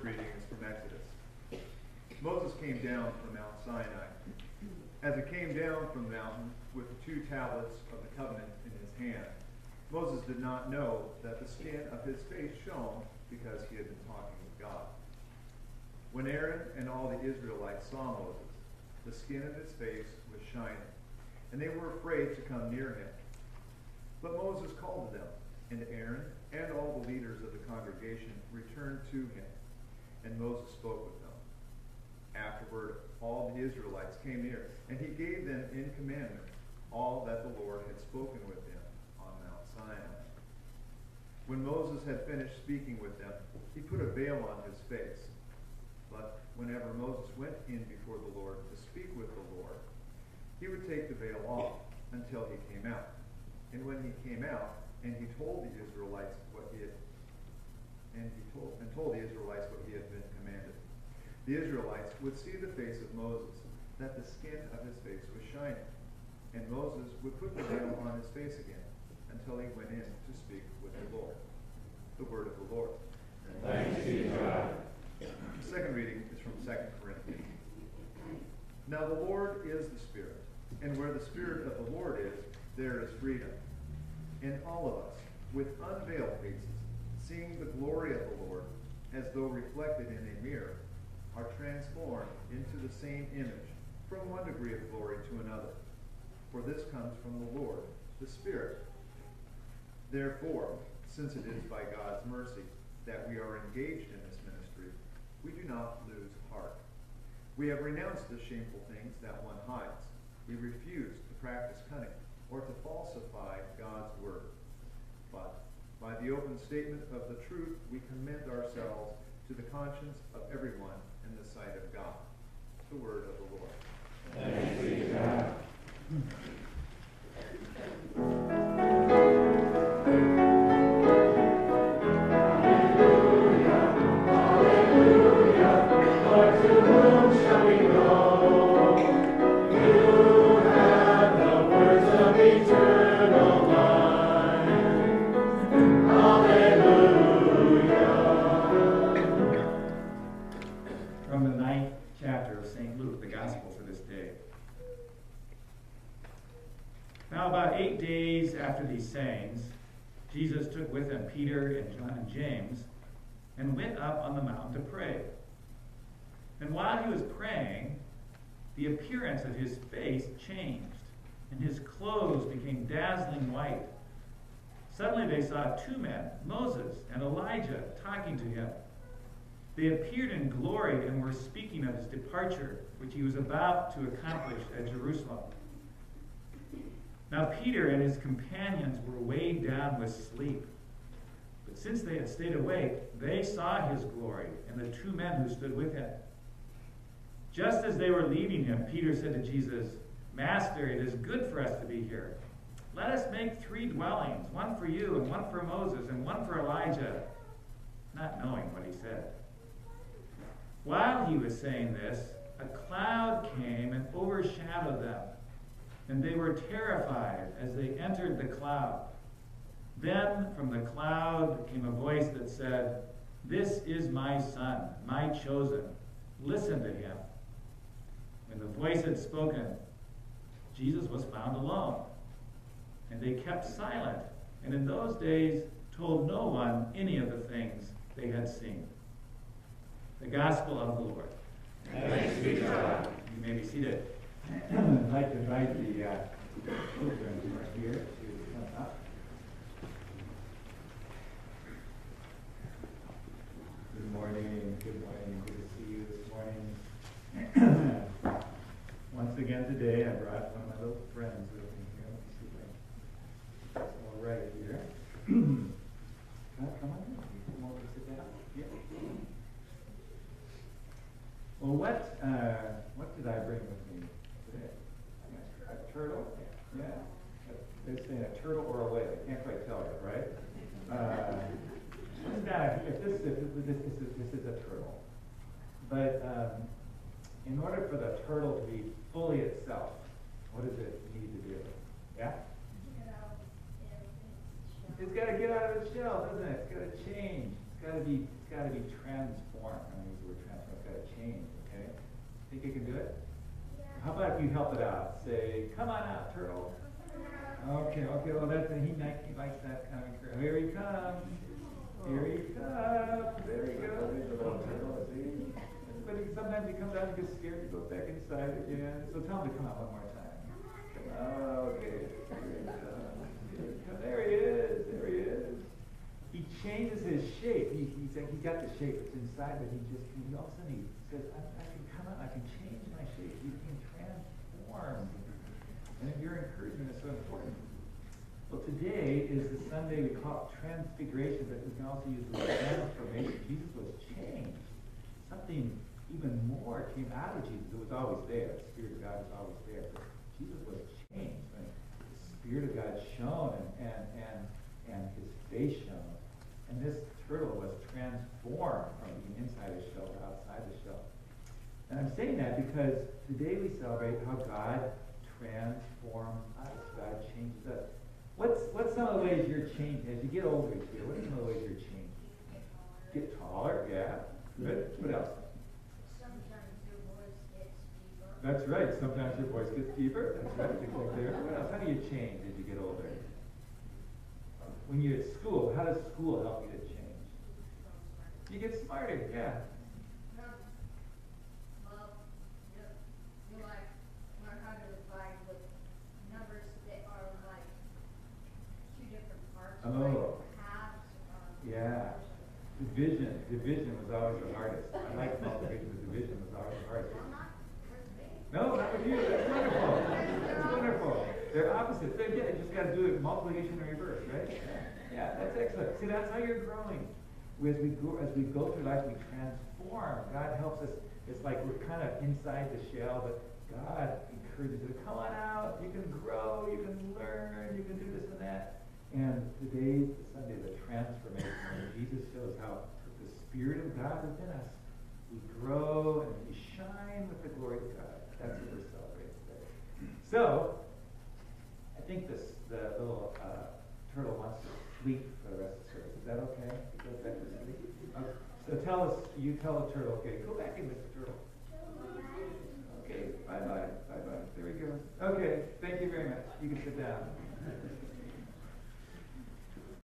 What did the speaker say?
reading is from Exodus. Moses came down from Mount Sinai. As he came down from the mountain with the 2 tablets of the covenant in his hand, Moses did not know that the skin of his face shone because he had been talking with God. When Aaron and all the Israelites saw Moses, the skin of his face was shining, and they were afraid to come near him. But Moses called to them, and Aaron and all the leaders of the congregation returned to him, and Moses spoke with them. Afterward, all the Israelites came near, and he gave them in commandment all that the Lord had spoken with him on Mount Sinai. When Moses had finished speaking with them, he put a veil on his face. But whenever Moses went in before the Lord to speak with the Lord, he would take the veil off until he came out. And when he came out, and he told the Israelites what he had, told the Israelites what he had been commanded, the Israelites would see the face of Moses, that the skin of his face was shining, and Moses would put the veil on his face again until he went in to speak with the Lord. The word of the Lord. Thanks be to God. The second reading is from 2 Corinthians. Now the Lord is the Spirit, and where the Spirit of the Lord is, there is freedom. And all of us, with unveiled faces, seeing the glory of the Lord, as though reflected in a mirror, are transformed into the same image, from one degree of glory to another. For this comes from the Lord, the Spirit. Therefore, since it is by God's mercy that we are engaged in this ministry, we do not lose heart. We have renounced the shameful things that one hides. We refuse to practice cunning or to falsify God's word. But by the open statement of the truth, we commend ourselves to the conscience of everyone in the sight of God. The word of the Lord. Thanks be to God. Now about 8 days after these sayings, Jesus took with him Peter and John and James and went up on the mountain to pray. And while he was praying, the appearance of his face changed, and his clothes became dazzling white. Suddenly they saw 2 men, Moses and Elijah, talking to him. They appeared in glory and were speaking of his departure, which he was about to accomplish at Jerusalem. Now Peter and his companions were weighed down with sleep. But since they had stayed awake, they saw his glory and the 2 men who stood with him. Just as they were leaving him, Peter said to Jesus, "Master, it is good for us to be here. Let us make 3 dwellings, one for you and one for Moses and one for Elijah," not knowing what he said. While he was saying this, a cloud came and overshadowed them, and they were terrified as they entered the cloud. Then from the cloud came a voice that said, "This is my son, my chosen. Listen to him." When the voice had spoken, Jesus was found alone. And they kept silent, and in those days told no one any of the things they had seen. The Gospel of the Lord. Thanks be to God. You may be seated. I'd like to invite the children who are here to come up. Good morning. Good morning. Good to see you this morning. Once again today, I brought one of my little friends with me here. Let me see if it's all right here. Come on in. You come over and sit down. Yeah. Well, what did I bring with me today? A turtle? Yeah. They're saying a turtle or a whale. I can't quite tell you, right? This is a turtle. But in order for the turtle to be fully itself, what does it need to do? Yeah? It's got to get out of its shell, doesn't it? It's got to change. It's it's gotta be transformed. I'm gonna use the word transform. It's gotta change. Okay. Think you can do it? How about if you help it out? Say, come on out, turtle. Okay. Well, he likes that kind of encouragement. Here he comes. Here he comes. There he goes. There's a little turtle. See? But sometimes he comes out and gets scared. He goes back inside again. So tell him to come out one more time. Okay. There he is. He changes his shape. He got the shape that's inside, but he all of a sudden he says, I can come out, I can change my shape. You can transform. And your encouragement is so important. Well, today is the Sunday we call it Transfiguration, but we can also use the word transformation. Jesus was changed. Something even more came out of Jesus. It was always there. The Spirit of God was always there. But Jesus was changed. When the Spirit of God shone and his face shone. And this turtle was transformed from being inside the shell to outside the shell. And I'm saying that because today we celebrate how God transforms us. God changes us. What's some of the ways you're changed as you get older here? What are some of the ways you're changed? Get taller, yeah. Good. What else? Sometimes your voice gets deeper. That's right. Sometimes your voice gets deeper. That's right. Exactly. What else? How do you change as you get older? When you're at school, how does school help you to change? You get smarter, yeah. Well, you like learn how to divide with numbers that are like two different parts. Oh. Like halves. Yeah. Division was always the hardest. I like multiplication, but division was always the hardest. Well, not with me. No, not with you. That's wonderful. That's wonderful. They're opposites. So again, you just got to do it multiplication in reverse, right? Yeah, that's excellent. See, that's how you're growing. As we go through life, we transform. God helps us. It's like we're kind of inside the shell, but God encourages us to come on out. You can grow. You can learn. You can do this and that. And today's the Sunday of the transformation. When Jesus shows how the Spirit of God within us, we grow and we shine with the glory of God. That's what we're celebrating today. So, I think the little turtle wants to sleep for the rest of the service. Is that okay? He goes back to sleep. Okay. So you tell the turtle, okay, go back in, Mr. Turtle. Okay, bye-bye. There we go. Okay, thank you very much. You can sit down.